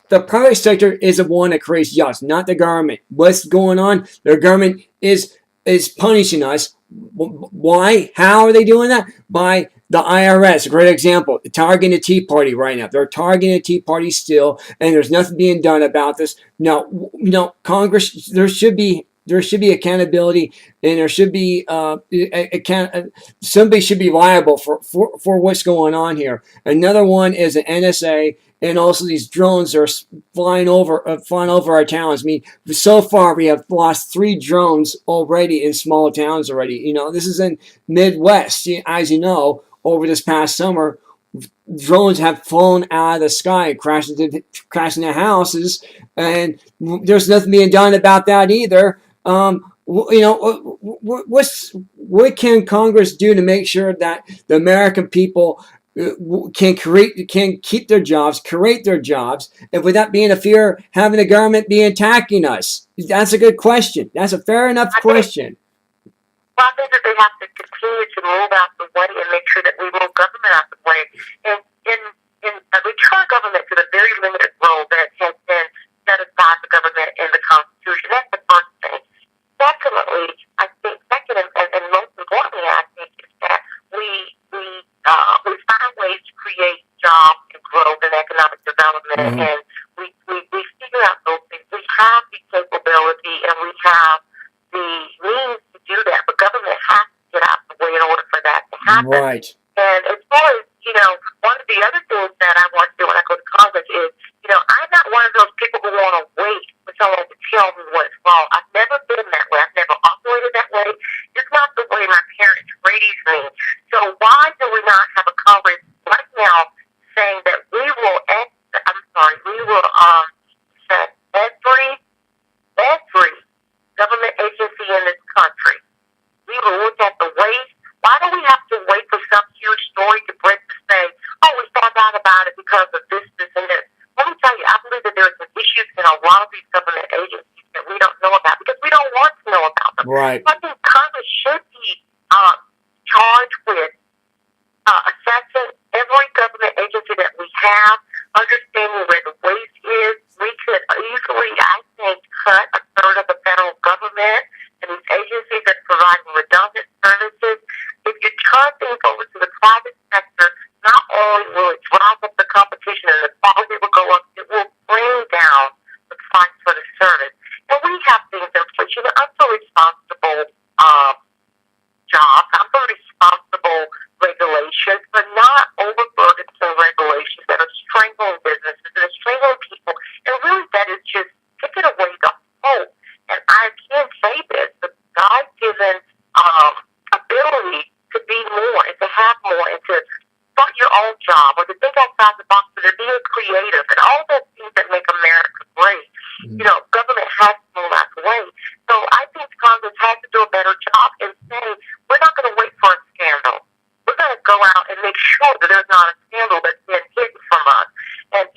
the private sector is the one that creates jobs, not the government. What's going on? The government is punishing us. Why? How are they doing that? By the IRS, a great example. Targeting the Tea Party right now. They're targeting the Tea Party still, and there's nothing being done about this. Now, Congress, there should be accountability, and there should be somebody should be liable for what's going on here. Another one is the NSA, and also these drones are flying over our towns. I mean, so far we have lost 3 drones already in small towns already. This is in Midwest, as you know. Over this past summer, drones have flown out of the sky and crashed into houses, and there's nothing being done about that either. What can Congress do to make sure that the American people can keep their jobs, create their jobs, and without being a fear having the government be attacking us? That's a good question. That's a fair enough question. Well, I think that they have to continue to move out the way and make sure that we move government out the way, and return government to the very limited role that has been set aside for government in the Constitution. That's the first thing. Secondly, I think and most importantly, I think is that we find ways to create jobs and growth and economic development, and we figure out those things. We have the capability and we have the means to do that, but government has to get out of the way in order for that to happen. Right. And as far as, one of the other things that I want to do when I go to Congress is, I'm not one of those people who want to wait for someone to tell me what's wrong. I've never been that way. I've never operated that way. It's not the way my parents raised me. So why do we not have a Congress right now saying that we will set every government agency in this country, we will look at the waste. Why do we have to wait for some huge story to break to say, oh, we found out about it because of this, and this? Let me tell you, I believe that there are some issues in a lot of these government agencies that we don't know about because we don't want to know about them. Right. I think Congress should be charged with assessing every government agency that we have, understanding where the waste is. We could easily, I think, cut a third of the federal government and these agencies that provide redundant services. If you turn things over to the private sector, not only will it drive up the competition and the quality will go up, it will bring down the price for the service. And we have things in place. I'm so responsible jobs. I'm so responsible regulations, but not overburdensome regulations that are strangling businesses, that are strangling people. And really that is just taking away the hope. And I can't say this, the God-given ability to be more and to have more and to start your own job or to think outside the box or to be a creative and all those things that make America great. Government has to move out the way. So I think Congress has to do a better job in saying we're not going to wait for a scandal. We're going to go out and make sure that there's not a scandal that's been hidden from us. And,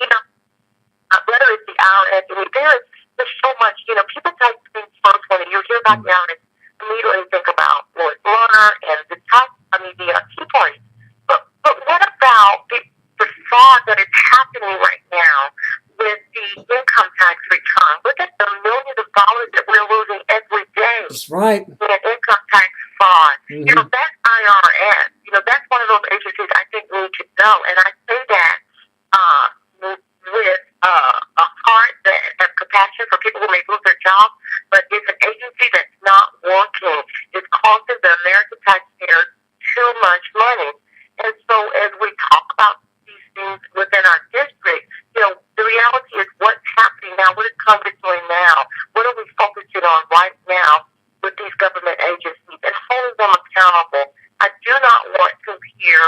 whether it's the IRS, there's so much, people type things first when you hear about the IRS, immediately think about Lord Lerner and the Tea Party. But what about the fraud that is happening right now with the income tax return? Look at the millions of dollars that we're losing every day. That's right. In income tax fraud. That's IRS. That's one of those agencies I think need to go. And I say that with a heart of compassion for people who may lose their jobs, but it's an agency that's not working. It's costing the American taxpayers too much money. And so as we talk about these things within our district, the reality is what's happening now. What is Congress doing now? What are we focusing on right now with these government agencies and holding them accountable? I do not want to hear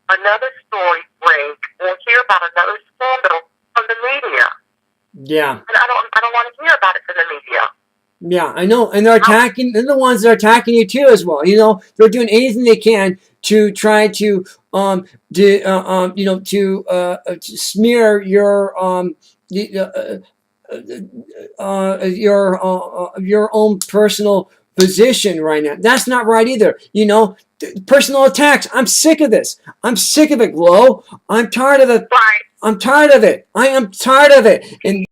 another story break or hear about another scandal from the media. Yeah. And I don't want to hear about it from the media. Yeah, I know, and they're the ones that are attacking you too as well. They're doing anything they can to try to smear your own personal position right now. That's not right either. Personal attacks. I'm sick of this. I'm sick of it, Glo. I'm tired of it. Right. I'm tired of it. I am tired of it. And